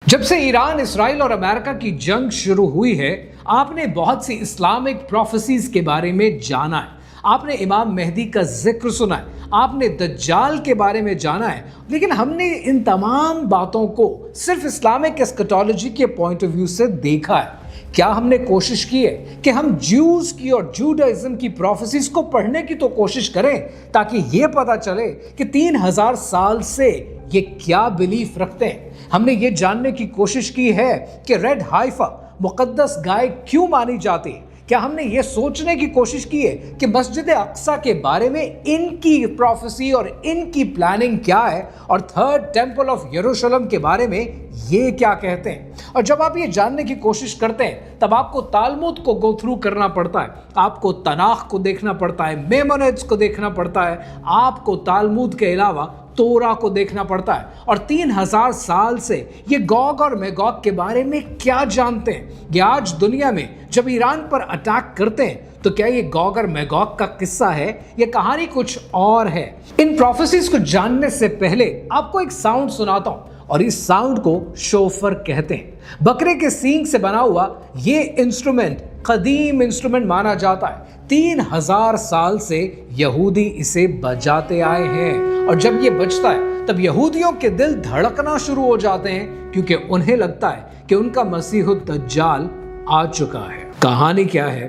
جب سے ایران، اسرائیل اور امریکہ کی جنگ شروع ہوئی ہے، آپ نے بہت سی اسلامک پروفیسیز کے بارے میں جانا ہے۔ آپ نے امام مہدی کا ذکر سنا ہے، آپ نے دجال کے بارے میں جانا ہے، لیکن ہم نے ان تمام باتوں کو صرف اسلامک اسکیٹولوجی کے پوائنٹ آف ویو سے دیکھا ہے۔ کیا ہم نے کوشش کی ہے کہ ہم جیوز کی اور جوڈائزم کی پروفیسیز کو پڑھنے کی تو کوشش کریں تاکہ یہ پتا چلے کہ 3000 سال سے یہ کیا بلیف رکھتے ہیں؟ ہم نے یہ جاننے کی کوشش کی ہے کہ ریڈ ہائفا مقدس گائے کیوں مانی جاتی ہے؟ کیا ہم نے یہ سوچنے کی کوشش کی ہے کہ مسجد اقصی کے بارے میں ان کی پروفیسی اور ان کی پلاننگ کیا ہے، اور تھرڈ ٹیمپل آف یروشلم کے بارے میں یہ کیا کہتے ہیں؟ اور جب آپ یہ جاننے کی کوشش کرتے ہیں تب آپ کو تالمود کو گو تھرو کرنا پڑتا ہے، آپ کو تناخ کو دیکھنا پڑتا ہے، میمونیڈز کو دیکھنا پڑتا ہے، آپ کو تالمود کے علاوہ تورا کو دیکھنا پڑتا ہے، اور 3000 سال سے یہ گوگ اور میگوگ کے بارے میں کیا جانتے ہیں؟ یہ آج دنیا میں جب ایران پر اٹیک کرتے ہیں تو کیا یہ گوگ اور میگوگ کا قصہ ہے؟ یہ کہانی کچھ اور ہے۔ ان پروفیسیز کو جاننے سے پہلے آپ کو ایک ساؤنڈ سناتا ہوں، اور اس ساؤنڈ کو شوفر کہتے ہیں۔ بکرے کے سینگ سے بنا ہوا یہ انسٹرومنٹ قدیم انسٹرومنٹ مانا جاتا ہے۔ 3000 سال سے یہودی اسے بجاتے آئے ہیں، اور جب یہ بجتا ہے تب یہودیوں کے دل دھڑکنا شروع ہو جاتے ہیں، کیونکہ انہیں لگتا ہے کہ ان کا مسیح الدجال آ چکا ہے۔ کہانی کیا ہے؟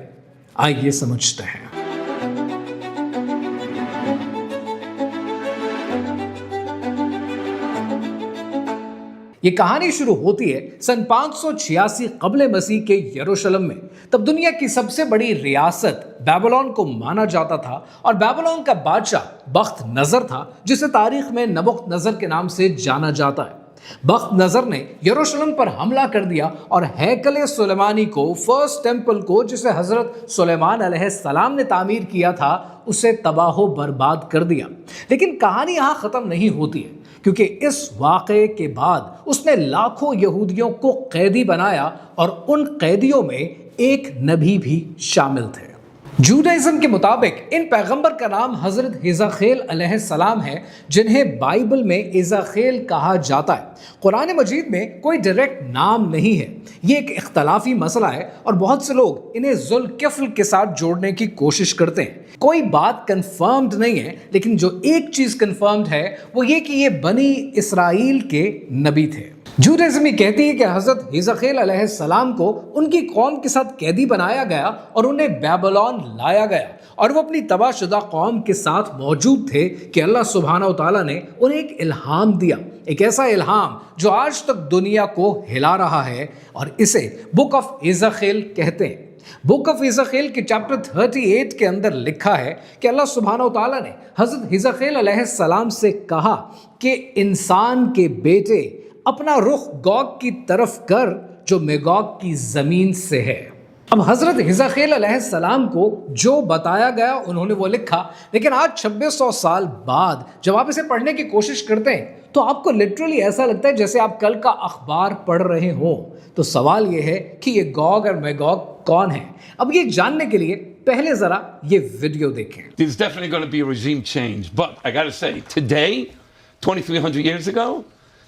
آئیے سمجھتے ہیں۔ یہ کہانی شروع ہوتی ہے سن 586 قبل مسیح کے یروشلم میں۔ تب دنیا کی سب سے بڑی ریاست بیبلون کو مانا جاتا تھا، اور بیبلون کا بادشاہ بخت نظر تھا، جسے تاریخ میں نبوخت نظر کے نام سے جانا جاتا ہے۔ بخت نظر نے یروشلم پر حملہ کر دیا اور ہیکل سلیمانی کو، فرسٹ ٹیمپل کو جسے حضرت سلیمان علیہ السلام نے تعمیر کیا تھا، اسے تباہ و برباد کر دیا۔ لیکن کہانی یہاں ختم نہیں ہوتی ہے، کیونکہ اس واقعے کے بعد اس نے لاکھوں یہودیوں کو قیدی بنایا، اور ان قیدیوں میں ایک نبی بھی شامل تھے۔ جوڈائزم کے مطابق ان پیغمبر کا نام حضرت حزقیل علیہ السلام ہے، جنہیں بائبل میں عزاخیل کہا جاتا ہے۔ قرآن مجید میں کوئی ڈائریکٹ نام نہیں ہے، یہ ایک اختلافی مسئلہ ہے، اور بہت سے لوگ انہیں ذوالکفل کے ساتھ جوڑنے کی کوشش کرتے ہیں۔ کوئی بات کنفرمڈ نہیں ہے، لیکن جو ایک چیز کنفرمڈ ہے وہ یہ کہ یہ بنی اسرائیل کے نبی تھے۔ جوڈائزم یہ کہتی ہے کہ حضرت حزقیل علیہ السلام کو ان کی قوم کے ساتھ قیدی بنایا گیا اور انہیں بیبلون لایا گیا، اور وہ اپنی تباہ شدہ قوم کے ساتھ موجود تھے کہ اللہ سبحانہ و تعالیٰ نے انہیں ایک الہام دیا، ایک ایسا الہام جو آج تک دنیا کو ہلا رہا ہے، اور اسے بک آف حزقیل کہتے ہیں۔ بک آف حزقیل کے چیپٹر 38 کے اندر لکھا ہے کہ اللہ سبحانہ و تعالیٰ نے حضرت حزقیل علیہ السلام سے کہا کہ انسان کے بیٹے اپنا رخ گوگ کی طرف کر جو میگوگ کی زمین سے ہے۔ اب حضرت حزقیل علیہ السلام کو جو بتایا گیا انہوں نے وہ لکھا، لیکن آج 2600 سال بعد جب آپ اسے پڑھنے کی کوشش کرتے ہیں تو آپ کو لٹرلی ایسا لگتا ہے جیسے آپ کل کا اخبار پڑھ رہے ہوں۔ تو سوال یہ ہے کہ یہ گوگ اور میگوگ کون ہیں؟ اب یہ جاننے کے لیے پہلے ذرا یہ ویڈیو دیکھیں۔ There's definitely going to be a regime change, but I got to say, today, 2300 years ago,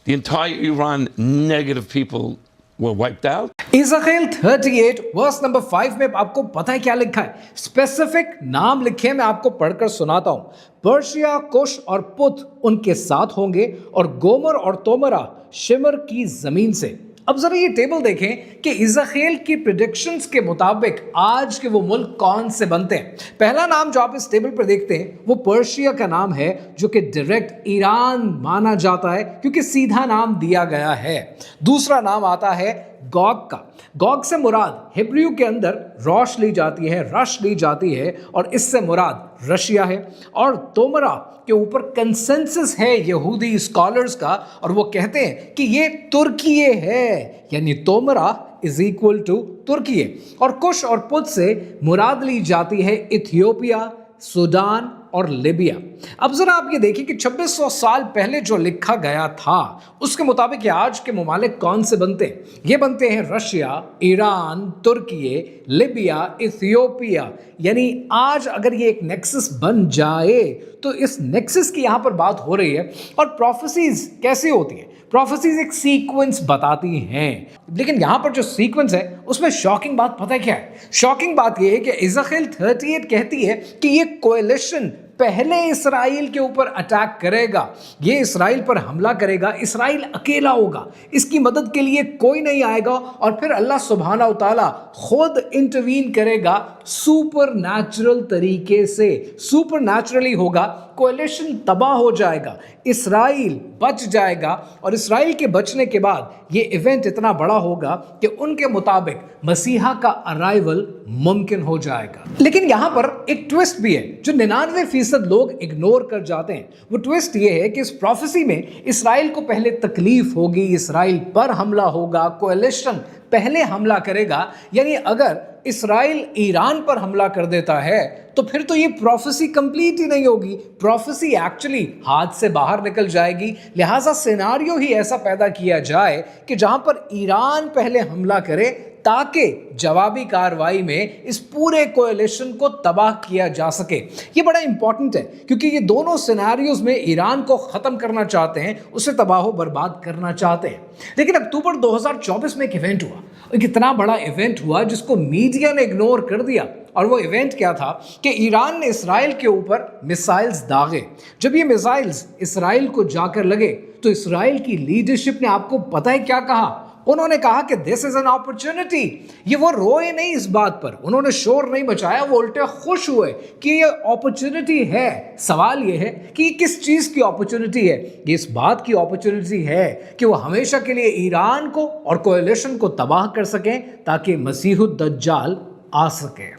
the entire Iran negative people were wiped out. حزقیل 38 ورس نمبر 5 میں آپ کو پتہ ہے کیا لکھا ہے؟ اسپیسیفک نام لکھے، میں آپ کو پڑھ کر سناتا ہوں۔ پرشیا، کش اور پت ان کے ساتھ ہوں گے، اور گومر اور تومرا شمر کی زمین سے۔ اب ذرا یہ ٹیبل دیکھیں کہ حزقیل کی پریڈکشنز کے مطابق آج کے وہ ملک کون سے بنتے ہیں۔ پہلا نام جو آپ اس ٹیبل پر دیکھتے ہیں وہ پرشیا کا نام ہے، جو کہ ڈائریکٹ ایران مانا جاتا ہے کیونکہ سیدھا نام دیا گیا ہے۔ دوسرا نام آتا ہے گوگ کا۔ گوگ سے مراد ہبریو کے اندر روش لی جاتی ہے، رش لی جاتی ہے، اور اس سے مراد رشیا ہے۔ اور تومرا کے اوپر کنسنسس ہے یہودی اسکالرز کا، اور وہ کہتے ہیں کہ یہ ترکیے ہے، یعنی تومرا از ایکول ٹو ترکیے۔ اور کش اور پت سے مراد لی جاتی ہے ایتھیوپیا، سوڈان اور لیبیا۔ اب ذرا آپ یہ دیکھیں کہ 2600 سال پہلے جو لکھا گیا تھا اس کے مطابق یہ آج کے ممالک کون سے بنتے ہیں؟ یہ بنتے ہیں رشیا، ایران، ترکیے، لیبیا، ایتھیوپیا۔ یعنی آج اگر یہ ایک نیکسس بن جائے तो इस नेक्सस की यहाँ पर बात हो रही है। और प्रोफेसीज कैसे होती है? प्रोफेसीज एक सीक्वेंस बताती हैं, लेकिन यहाँ पर जो सीक्वेंस है उसमें शॉकिंग बात पता है क्या है? शॉकिंग बात यह है कि इज़राइल 38 कहती है कि ये कोएलिशन पहले इसराइल के ऊपर अटैक करेगा, ये इसराइल पर हमला करेगा, इसराइल अकेला होगा, इसकी मदद के लिए कोई नहीं आएगा, और फिर अल्लाह सुब्हाना व तआला खुद इंटरवीन करेगा सुपर नेचुरल तरीके से। सुपर नेचुरली होगा, कोएलिशन तबाह हो जाएगा, इसराइल बच जाएगा, और इसराइल के बचने के बाद ये इवेंट इतना बड़ा होगा कि उनके मुताबिक मसीहा का अराइवल मुमकिन हो जाएगा। लेकिन यहां पर एक ट्विस्ट भी है जो 99% लोग इग्नोर कर जाते हैं। वो ट्विस्ट ये है कि इस प्रोफेसी में इसराइल को पहले तकलीफ होगी, इसराइल पर हमला होगा, कोएलिशन पहले हमला करेगा। यानी अगर इसराइल ईरान पर हमला कर देता है तो फिर तो ये प्रोफेसी कंप्लीट ही नहीं होगी, प्रोफेसी एक्चुअली हाथ से बाहर निकल जाएगी। लिहाजा सिनारियो ही ऐसा पैदा किया जाए कि जहां पर ईरान पहले हमला करे ताकि जवाबी कार्रवाई में इस पूरे कोएलिशन को तबाह किया जा सके। ये बड़ा इंपॉर्टेंट है क्योंकि ये दोनों सिनेरियोज में ईरान को ख़त्म करना चाहते हैं, उसे तबाह बर्बाद करना चाहते हैं। लेकिन अक्टूबर 2024 में एक इवेंट हुआ, एक इतना बड़ा इवेंट हुआ जिसको मीडिया ने इग्नोर कर दिया। और वो इवेंट क्या था कि ईरान ने इसराइल के ऊपर मिसाइल्स दागे। जब ये मिसाइल्स इसराइल को जाकर लगे तो इसराइल की लीडरशिप ने, आपको पता है क्या कहा? उन्होंने कहा कि दिस इज एन अपॉर्चुनिटी। ये वो रोए नहीं इस बात पर, उन्होंने शोर नहीं मचाया, वो उल्टे खुश हुए कि ये अपॉर्चुनिटी है। सवाल ये है कि ये किस चीज की अपॉर्चुनिटी है? ये इस बात की अपॉर्चुनिटी है कि वो हमेशा के लिए ईरान को और कोएलिशन को तबाह कर सकें ताकि मसीहुद दज्जाल आ सके।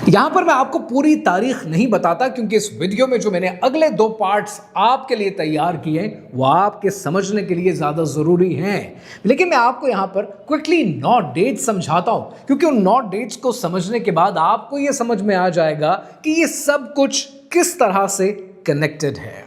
यहां पर मैं आपको पूरी तारीख नहीं बताता क्योंकि इस वीडियो में जो मैंने अगले 2 पार्ट्स आपके लिए तैयार किए हैं वो आपके समझने के लिए ज्यादा जरूरी हैं। लेकिन मैं आपको यहां पर क्विकली 9 डेट्स समझाता हूं क्योंकि उन 9 डेट्स को समझने के बाद आपको यह समझ में आ जाएगा कि ये सब कुछ किस तरह से कनेक्टेड है।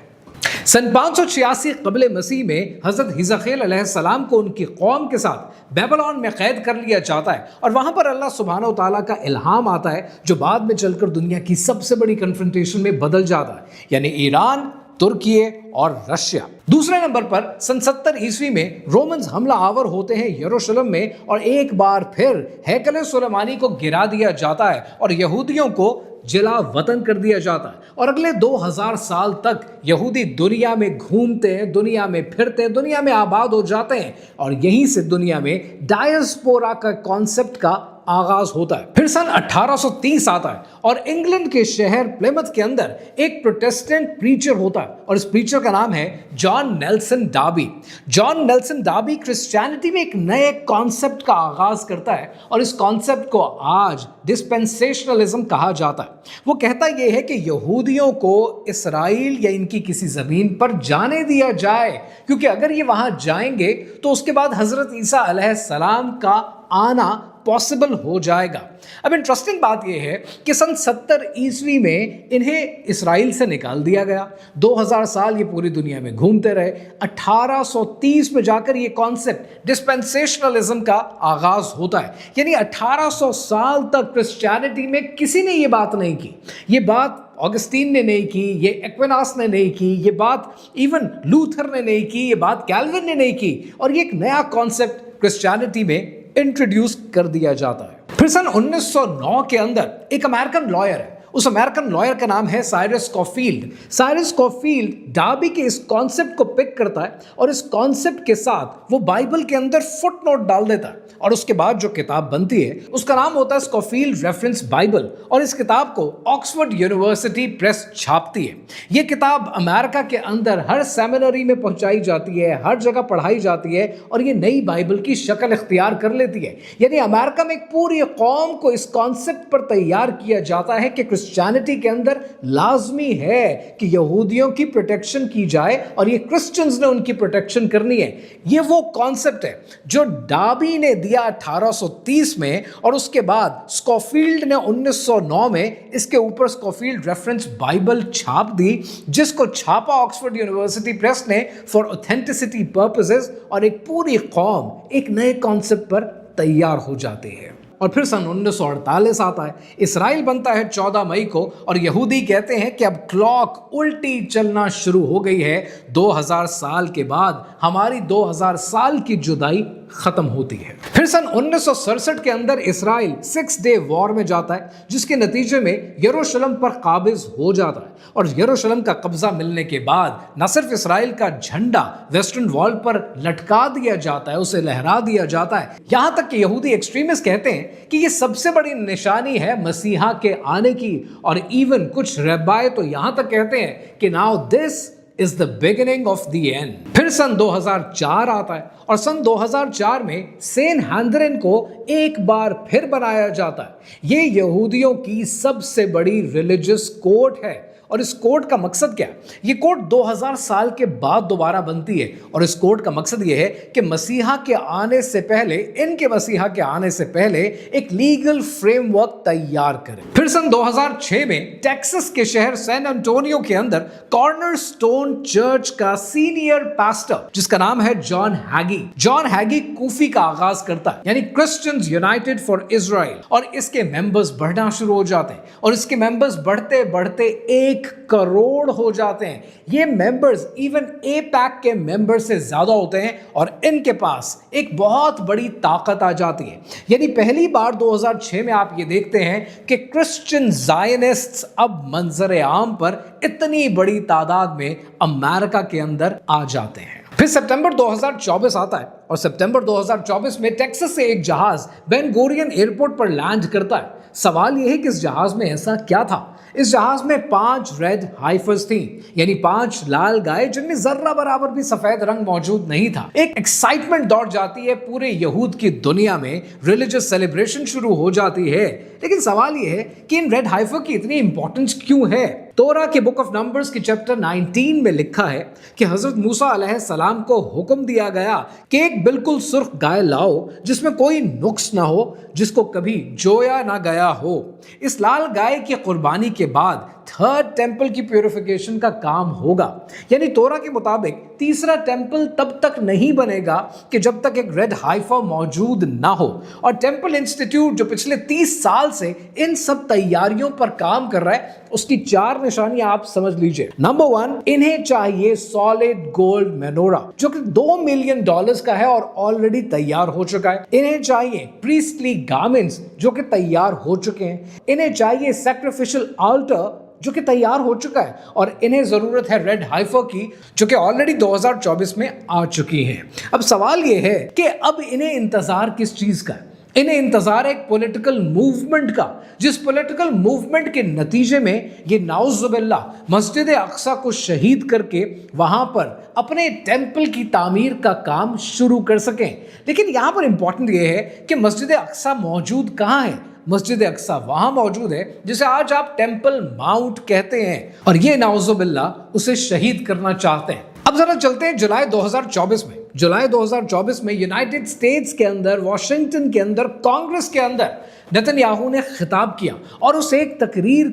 सन 586 कबल मसीह में हज़रत हिज़किय्याल अलैहिस्सलाम को उनकी कौम के साथ बेबीलोन में कैद कर लिया जाता है और वहां पर अल्लाह सुब्हानहू व तआला का इल्हाम आता है जो बाद में चलकर दुनिया की सबसे बड़ी कन्फ्रंटेशन में बदल जाता है, यानी ईरान, तुर्की और रशिया। दूसरे नंबर पर सन 70 ईस्वी में रोमन्स हमला आवर होते हैं यरूशलेम में और एक बार फिर हैकल सुलेमानी को गिरा दिया जाता है और यहूदियों को जिला वतन कर दिया जाता है। और अगले 2000 साल तक यहूदी दुनिया में घूमते हैं, दुनिया में फिरते हैं, दुनिया में आबाद हो जाते हैं और यहीं से दुनिया में डायस्पोरा का कॉन्सेप्ट का आगाज होता है। फिर सन 1830 आता है और इंग्लैंड के शहर प्लेमथ के अंदर एक प्रोटेस्टेंट प्रीचर होता है और इस प्रीचर का नाम है John Nelson Derby. John Nelson Derby Christianity में एक नए कॉन्सेप्ट का आगाज करता है और इस कॉन्सेप्ट को आज डिस्पेंसेशनलिज्म कहा जाता है। वो कहता यह है कि यहूदियों को इसराइल या इनकी किसी जमीन पर जाने दिया जाए क्योंकि अगर ये वहां जाएंगे तो उसके बाद हजरत ईसा अलैहिस्सलाम का आना पॉसिबल हो जाएगा। अब इंटरेस्टिंग बात यह है कि सन 70 ईस्वी में इन्हें इसराइल से निकाल दिया गया। 2000 साल ये पूरी दुनिया में घूमते रहे। 1830 में जाकर ये कॉन्सेप्ट डिस्पेंसेशनलिज्म का आगाज होता है, यानी 1800 साल तक क्रिश्चियनिटी में किसी ने ये बात नहीं की। ये बात ऑगस्टीन ने नहीं की, ये एक्विनास ने नहीं की, ये बात इवन लूथर ने नहीं की, ये बात कैल्विन ने नहीं की और ये एक नया कॉन्सेप्ट क्रिश्चियनिटी में इंट्रोड्यूस कर दिया जाता है। फिर सन 1909 के अंदर एक अमेरिकन लॉयर है, उस अमेरिकन लॉयर का नाम है Cyrus Scofield. Cyrus Scofield Derby के इस कॉन्सेप्ट को पिक करता है और इस कॉन्सेप्ट के साथ वो बाइबल के अंदर फुटनोट डाल देता है और उसके बाद जो किताब बनती है उसका नाम होता है स्कॉफील्ड रेफरेंस बाइबल और इस किताब को ऑक्सफोर्ड यूनिवर्सिटी प्रेस छापती है। ये किताब अमेरिका के अंदर हर सेमिनरी में पहुंचाई जाती है, हर जगह पढ़ाई जाती है और ये नई बाइबल की शक्ल इख्तियार कर लेती है। यानी अमेरिका में एक पूरी कौम को इस कॉन्सेप्ट पर तैयार किया जाता है कि क्रिश्चियनिटी के अंदर लाजमी है कि यहूदियों की प्रोटेक्शन की जाए और ये क्रिश्चियंस ने उनकी प्रोटेक्शन करनी है। ये वो कॉन्सेप्ट है जो डार्बी ने दिया 1830 में और उसके बाद स्कॉफील्ड ने 1909 में इसके ऊपर स्कॉफील्ड रेफरेंस बाइबल छाप दी, जिसको छापा ऑक्सफोर्ड यूनिवर्सिटी प्रेस ने फॉर ऑथेंटिसिटी पर्पसेस और एक पूरी कौम एक नए कॉन्सेप्ट पर तैयार हो जाती है। और फिर सन 1948 आता है, इसराइल बनता है 14 मई को और यहूदी कहते हैं कि अब क्लॉक उल्टी चलना शुरू हो गई है, 2000 साल के बाद हमारी 2000 साल की जुदाई खत्म होती है। फिर सन 1967 के अंदर इसराइल 6 डे वॉर में जाता है, जिसके नतीजे में यरूशलेम पर काबिज हो जाता है और यरूशलेम का कब्जा मिलने के बाद न सिर्फ इसराइल का झंडा वेस्टर्न वॉल पर लटका दिया जाता है, उसे लहरा दिया जाता है, यहां तक कि यहूदी एक्सट्रीमिस्ट कहते हैं कि ये सबसे बड़ी निशानी है मसीहा के आने की। और इवन कुछ रब्बाए तो यहां तक कहते हैं कि now this is the beginning of the end। फिर सन 2004 आता है और सन 2004 में सेन हैंड्रिन को एक बार फिर बनाया जाता है। ये यहूदियों की सबसे बड़ी रिलीजियस कोर्ट है और इस कोर्ट का मकसद क्या है? ये कोर्ट 2000 साल के बाद दोबारा बनती है और इस कोर्ट का मकसद ये है कि मसीहा के आने से पहले, इनके मसीहा के आने से पहले एक लीगल फ्रेमवर्क तैयार करें। फिर सन 2006 में टेक्सास के शहर सैन एंटोनियो के अंदर कॉर्नरस्टोन चर्च का सीनियर पास्टर, जिसका नाम है जॉन हैगी कूफी का आगाज करता है, यानी क्रिश्चियंस यूनाइटेड फॉर इजराइल, और इसके मेंबर्स बढ़ना शुरू हो जाते हैं और इसके मेंबर्स बढ़ते बढ़ते 1 करोड़ हो जाते हैं। ये मेंबर्स इवन एपैक के मेंबर से ज्यादा होते हैं और इनके पास एक बहुत बड़ी ताकत आ जाती है। यानी पहली बार 2006 में आप ये देखते हैं कि क्रिश्चियन ज़ायनिस्ट्स अब मंजर आम पर इतनी बड़ी तादाद में अमेरिका के अंदर आ जाते हैं। फिर सितंबर 2024 आता है और सितंबर 2024 में टेक्सास से एक जहाज बेन गुरियन एयरपोर्ट पर लैंड करता है। सवाल यह है कि इस जहाज में ऐसा क्या था? इस जहाज में 5 रेड हाइफर्स थी, यानी 5 लाल गाय जिनमें जर्रा बराबर भी सफेद रंग मौजूद नहीं था। एक एक्साइटमेंट दौड़ जाती है पूरे यहूद की दुनिया में, रिलीजियस सेलिब्रेशन शुरू हो जाती है। लेकिन सवाल यह है कि इन रेड हाइफर की इतनी इंपॉर्टेंस क्यों है? तोरा के बुक ऑफ नंबर्स के चैप्टर 19 में लिखा है कि हजरत मूसा अलैहिस्सलाम को हुक्म दिया गया कि एक बिल्कुल सुर्ख गाय लाओ जिसमें कोई नुक्स ना हो, जिसको कभी जोया ना गया हो। इस लाल गाय की कुर्बानी के बाद 3rd टेंपल की प्यूरिफिकेशन का काम होगा। यानी तोरा के मुताबिक तीसरा टेंपल तब तक नहीं बनेगा कि जब तक एक रेड हाइफा मौजूद ना हो। और टेंपल इंस्टीट्यूट जो पिछले 30 साल से इन सब तैयारियों पर काम कर रहा है, उसकी 4 निशानियां आप समझ लीजिए। नंबर 1, इन्हें चाहिए सॉलिड गोल्ड मेनोरा जो कि $2 मिलियन का है और ऑलरेडी तैयार हो चुका है। इन्हें चाहिए प्रीस्टली गार्मेंट्स जो कि तैयार हो चुके हैं। इन्हें चाहिए सैक्रिफिशियल आल्टर जो कि तैयार हो चुका है और इन्हें जरूरत है रेड हाइफर की जो कि ऑलरेडी 2024 में आ चुकी है। अब सवाल यह है कि अब इन्हें इंतजार किस चीज का है? इन्हें इंतजार एक पॉलिटिकल मूवमेंट का, जिस पॉलिटिकल मूवमेंट के नतीजे में ये नाउजुबिल्लाह मस्जिद अक्सा को शहीद करके वहां पर अपने टेंपल की तामीर का काम शुरू कर सकें। लेकिन यहां पर इंपॉर्टेंट ये है कि मस्जिद अक्सा मौजूद कहां है? मस्जिद अक्सा वहां मौजूद है जिसे आज आप टेंपल माउंट कहते हैं और ये नाउजुबिल्लाह उसे शहीद करना चाहते हैं। अब जरा चलते हैं जुलाई 2024 में। जुलाई 2024 में यूनाइटेड स्टेट्स के अंदर, वॉशिंगटन के अंदर, कांग्रेस के अंदर नेतन्याहू ने खिताब किया और उस एक तकरीर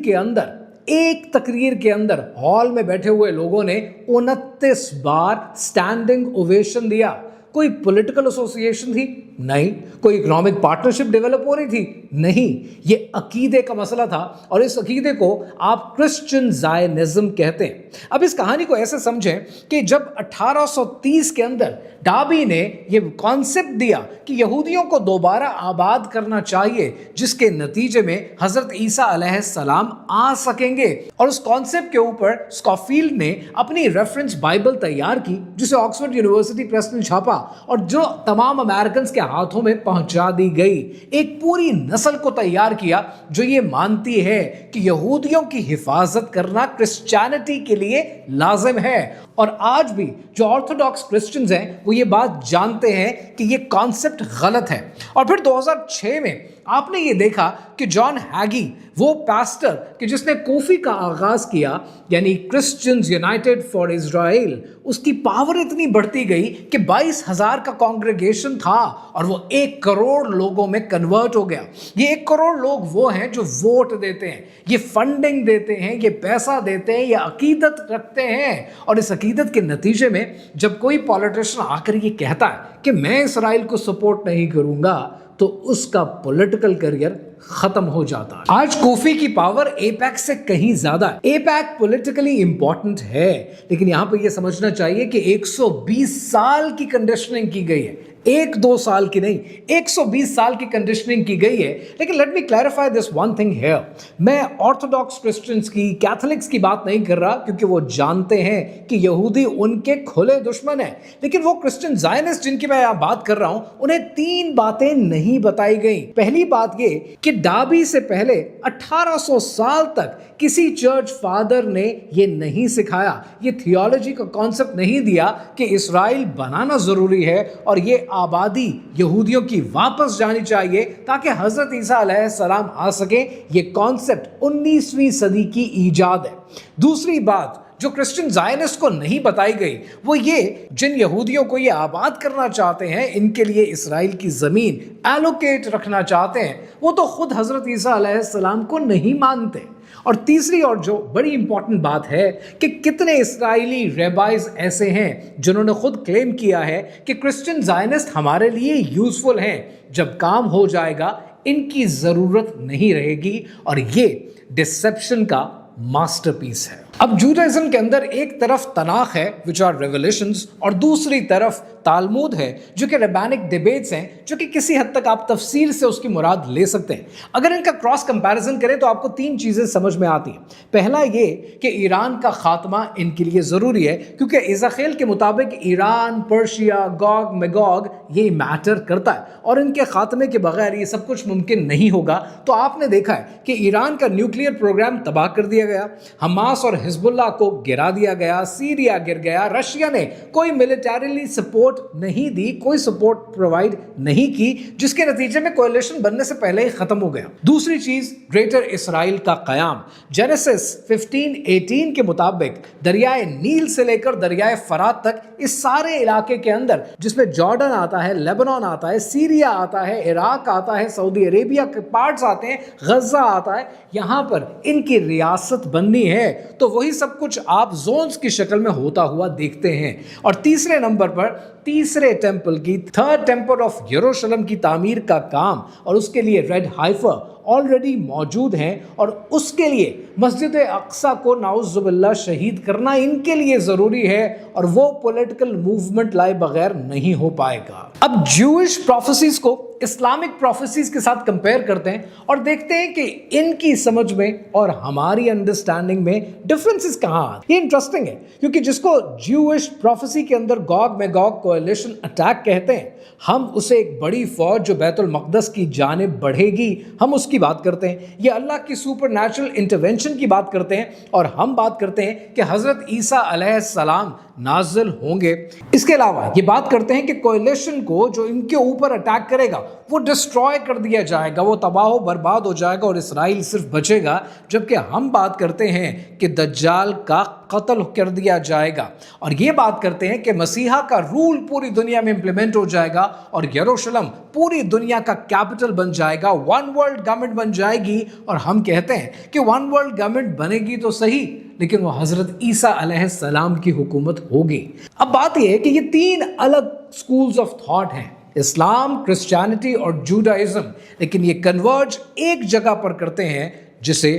के अंदर हॉल में बैठे हुए लोगों ने 29 बार स्टैंडिंग ओवेशन दिया। कोई पॉलिटिकल एसोसिएशन थी? नहीं। कोई इकोनॉमिक पार्टनरशिप डेवलप हो रही थी? नहीं। ये अकीदे का मसला था और इस अकीदे को आप क्रिश्चियन ज़ायनिज़्म कहते हैं। अब इस कहानी को ऐसे समझें कि जब 1830 के अंदर डाबी ने ये कॉन्सेप्ट दिया कि यहूदियों को दोबारा आबाद करना चाहिए जिसके नतीजे में हजरत ईसा अलैहिस्सलाम आ सकेंगे, और उस कॉन्सेप्ट के ऊपर स्कॉफील्ड ने अपनी रेफरेंस बाइबल तैयार की जिसे ऑक्सफोर्ड यूनिवर्सिटी प्रेस ने छापा और जो तमाम अमेरिकन के हाथों में पहुंचा दी गई। एक पूरी नस्ल को तैयार किया जो ये मानती है कि यहूदियों की हिफाजत करना क्रिश्चियनिटी के लिए लाजिम है। और आज भी जो ऑर्थोडॉक्स क्रिश्चियंस हैं वो ये बात जानते हैं कि ये कॉन्सेप्ट गलत है। और फिर 2006 में आपने ये देखा कि जॉन हैगी, वो पास्टर कि जिसने कूफी का आगाज किया, यानी क्रिश्चियंस यूनाइटेड फॉर इजराइल, उसकी पावर इतनी बढ़ती गई कि 22,000 का कांग्रेगेशन था और वो 1 करोड़ लोगों में कन्वर्ट हो गया। ये 1 करोड़ लोग वो हैं जो वोट देते हैं, ये फंडिंग देते हैं, ये पैसा देते हैं, ये अकीदत रखते हैं। और इस अकीदत के नतीजे में जब कोई पॉलिटिशियन आकर ये कहता है कि मैं इसराइल को सपोर्ट नहीं करूंगा, تو اس کا پولیٹیکل کریئر ختم ہو جاتا ہے۔ آج کوفی کی پاور ایپیک سے کہیں زیادہ ہے۔ ایپیک پولیٹیکلی امپورٹنٹ ہے، لیکن یہاں پہ یہ سمجھنا چاہیے کہ 120 سال کی کنڈیشننگ کی گئی ہے، 1-2 سال کی نہیں، 120 سال کی کنڈیشننگ کی گئی ہے۔ لیکن let me clarify this one thing here, میں آرتھوڈاکس کرسچنز کی، کیتھولکس کی بات نہیں کر رہا، کیونکہ وہ جانتے ہیں کہ یہودی ان کے کھلے دشمن ہیں، لیکن وہ کرسچن زائنسٹ جن کی میں یہاں بات کر رہا ہوں، انہیں 3 باتیں نہیں بتائی گئیں۔ پہلی بات یہ کہ ڈابی سے پہلے 1800 سال تک کسی چرچ فادر نے یہ نہیں سکھایا، یہ تھیولوجی کا کانسیپٹ نہیں دیا کہ اسرائیل بنانا ضروری ہے اور یہ آبادی یہودیوں کی واپس جانی چاہیے تاکہ حضرت عیسیٰ علیہ السلام آ سکیں۔ یہ کانسیپٹ 19ویں صدی کی ایجاد ہے۔ دوسری بات جو کرسچن زائنسٹ کو نہیں بتائی گئی وہ یہ، جن یہودیوں کو یہ آباد کرنا چاہتے ہیں، ان کے لیے اسرائیل کی زمین ایلوکیٹ رکھنا چاہتے ہیں، وہ تو خود حضرت عیسیٰ علیہ السلام کو نہیں مانتے۔ اور تیسری اور جو بڑی امپورٹنٹ بات ہے کہ کتنے اسرائیلی ریبائز ایسے ہیں جنہوں نے خود کلیم کیا ہے کہ کرسچن زائنسٹ ہمارے لیے یوزفل ہیں، جب کام ہو جائے گا ان کی ضرورت نہیں رہے گی، اور یہ ڈسپشن کا ماسٹر پیس ہے۔ اب جوڈائزم کے اندر ایک طرف تناخ ہے which are revelations، اور دوسری طرف تالمود ہے جو کہ ریبینک ڈیبیٹس ہیں، جو کہ کسی حد تک آپ تفسیر سے اس کی مراد لے سکتے ہیں۔ اگر ان کا کراس کمپیریزن کریں تو آپ کو 3 چیزیں سمجھ میں آتی ہیں۔ پہلا یہ کہ ایران کا خاتمہ ان کے لیے ضروری ہے، کیونکہ ایزاخیل کے مطابق ایران، پرشیا، گوگ میگوگ یہ میٹر کرتا ہے، اور ان کے خاتمے کے بغیر یہ سب کچھ ممکن نہیں ہوگا۔ تو آپ نے دیکھا ہے کہ ایران کا نیوکلیئر پروگرام تباہ کر دیا گیا، حماس اور حزب اللہ کو گرا دیا گیا، سیریا گر گیا، رشیا نے کوئی ملٹریلی سپورٹ نہیں دی، کوئی سپورٹ پرووائڈ نہیں کی، جس کے نتیجے میں کولیشن بننے سے پہلے ہی ختم ہو گیا۔ دوسری چیز گریٹر اسرائیل کا قیام۔ جینیسس 15:18 کے مطابق دریائے نیل سے لے کر دریائے فرات تک اس سارے علاقے کے اندر، جس میں جارڈن آتا ہے، لیبنان آتا ہے، سیریا آتا ہے، عراق آتا ہے، سعودی عربیہ کے پارٹس آتے ہیں، غزہ آتا ہے، یہاں پر ان کی ریاست بننی ہے تو وہی سب کچھ آپ زونز کی شکل میں ہوتا ہوا دیکھتے ہیں۔ اور تیسرے نمبر پر تیسرے ٹیمپل کی، تھرڈ ٹیمپل آف یروشلم کی تعمیر کا کام، اور اس کے لیے ریڈ ہائفر آلریڈی موجود ہیں، اور اس کے لیے مسجد اقصیٰ کو نعوذ باللہ شہید کرنا ان کے لیے ضروری ہے، اور وہ پولیٹیکل موومنٹ لائے بغیر نہیں ہو پائے گا۔ اب جوئش پروفیسیز کو اسلامک پروفیسیز کے ساتھ کمپیئر کرتے ہیں اور دیکھتے ہیں کہ ان کی سمجھ میں اور ہماری انڈرسٹینڈنگ میں ڈفرنسز کہاں آتے ہیں۔ یہ انٹرسٹنگ ہے، کیونکہ جس کو جوئش پروفیسی کے اندر گوگ میگوگ کولیشن اٹیک کہتے ہیں، ہم اسے ایک بڑی فوج جو بیت المقدس کی جانب بڑھے گی، ہم اس کی بات کرتے ہیں، یہ اللہ کی سپر نیچرل انٹرونشن کی بات کرتے ہیں، اور ہم بات کرتے ہیں کہ حضرت عیسیٰ علیہ السلام نازل ہوں گے۔ اس کے علاوہ یہ بات کرتے ہیں کہ کولیشن کو جو ان کے اوپر اٹیک کرے گا وہ ڈسٹروائے کر دیا جائے گا، وہ تباہ و برباد ہو جائے گا اور اسرائیل صرف بچے گا، جبکہ ہم بات کرتے ہیں کہ دجال کا قتل کر دیا جائے گا، اور یہ بات کرتے ہیں کہ مسیحا کا رول پوری دنیا میں امپلیمنٹ ہو جائے گا اور یروشلم پوری دنیا کا کیپٹل بن جائے گا، ون ورلڈ گورنمنٹ بن جائے گی۔ اور ہم کہتے ہیں کہ ون ورلڈ گورنمنٹ بنے گی تو صحیح، لیکن وہ حضرت عیسیٰ علیہ السلام کی حکومت ہوگی۔ اب بات یہ ہے کہ یہ 3 الگ سکولز آف تھاٹ ہیں، اسلام، کرسچینٹی اور جوڈائزم، لیکن یہ کنورج ایک جگہ پر کرتے ہیں جسے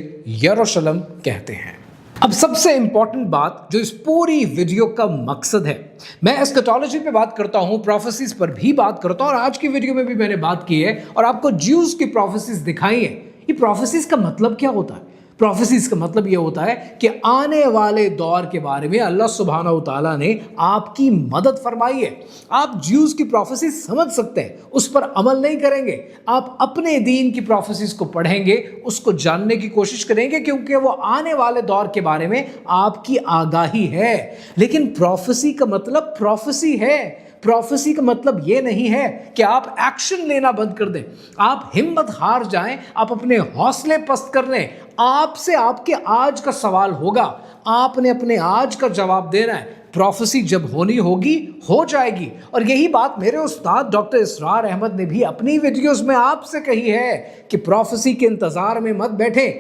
یروشلم کہتے ہیں۔ اب سب سے امپورٹنٹ بات جو اس پوری ویڈیو کا مقصد ہے، میں اسکیٹالوجی پہ بات کرتا ہوں، پروفیسیز پر بھی بات کرتا ہوں، اور آج کی ویڈیو میں بھی میں نے بات کی ہے اور آپ کو جیوز کی پروفیسیز دکھائی ہیں۔ یہ پروفیسیز کا مطلب کیا ہوتا ہے؟ پروفیسیز کا مطلب یہ ہوتا ہے کہ آنے والے دور کے بارے میں اللہ سبحانہ و تعالیٰ نے آپ کی مدد فرمائی ہے۔ آپ جیوز کی پروفیسیز سمجھ سکتے ہیں، اس پر عمل نہیں کریں گے، آپ اپنے دین کی پروفیسیز کو پڑھیں گے، اس کو جاننے کی کوشش کریں گے، کیونکہ وہ آنے والے دور کے بارے میں آپ کی آگاہی ہے۔ لیکن پروفیسی کا مطلب پروفیسی ہے، پروفیسی کا مطلب یہ نہیں ہے کہ آپ ایکشن لینا بند کر دیں، آپ ہمت ہار جائیں، آپ اپنے حوصلے پست کر لیں۔ آپ سے آپ کے آج کا سوال ہوگا، آپ نے اپنے آج کا جواب دینا ہے۔ پروفیسی جب ہونی ہوگی ہو جائے گی، اور یہی بات میرے استاد ڈاکٹر اسرار احمد نے بھی اپنی ویڈیوز میں آپ سے کہی ہے کہ پروفیسی کے انتظار میں مت بیٹھیں،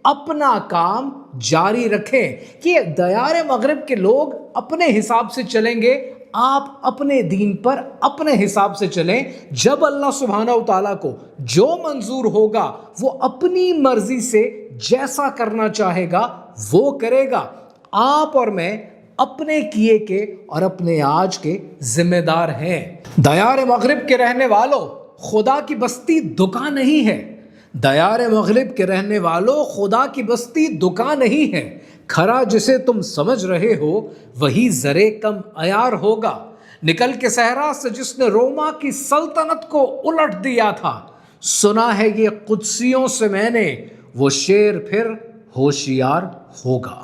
اپنا کام جاری رکھیں۔ کہ دیار مغرب کے لوگ اپنے حساب سے چلیں گے، آپ اپنے دین پر اپنے حساب سے چلیں. جب اللہ سبحانہ و تعالیٰ کو جو منظور ہوگا وہ اپنی مرضی سے جیسا کرنا چاہے گا وہ کرے گا. آپ اور میں اپنے کیے کے اور اپنے آج کے ذمہ دار ہیں. دیار مغرب کے رہنے والوں، خدا کی بستی دکان نہیں ہے. دیار مغرب کے رہنے والوں، خدا کی بستی دکان نہیں ہے. کھرا جسے تم سمجھ رہے ہو وہی زرے کم عیار ہوگا. نکل کے صحرا سے جس نے روما کی سلطنت کو الٹ دیا تھا، سنا ہے یہ قدسیوں سے میں نے، وہ شیر پھر ہوشیار ہوگا.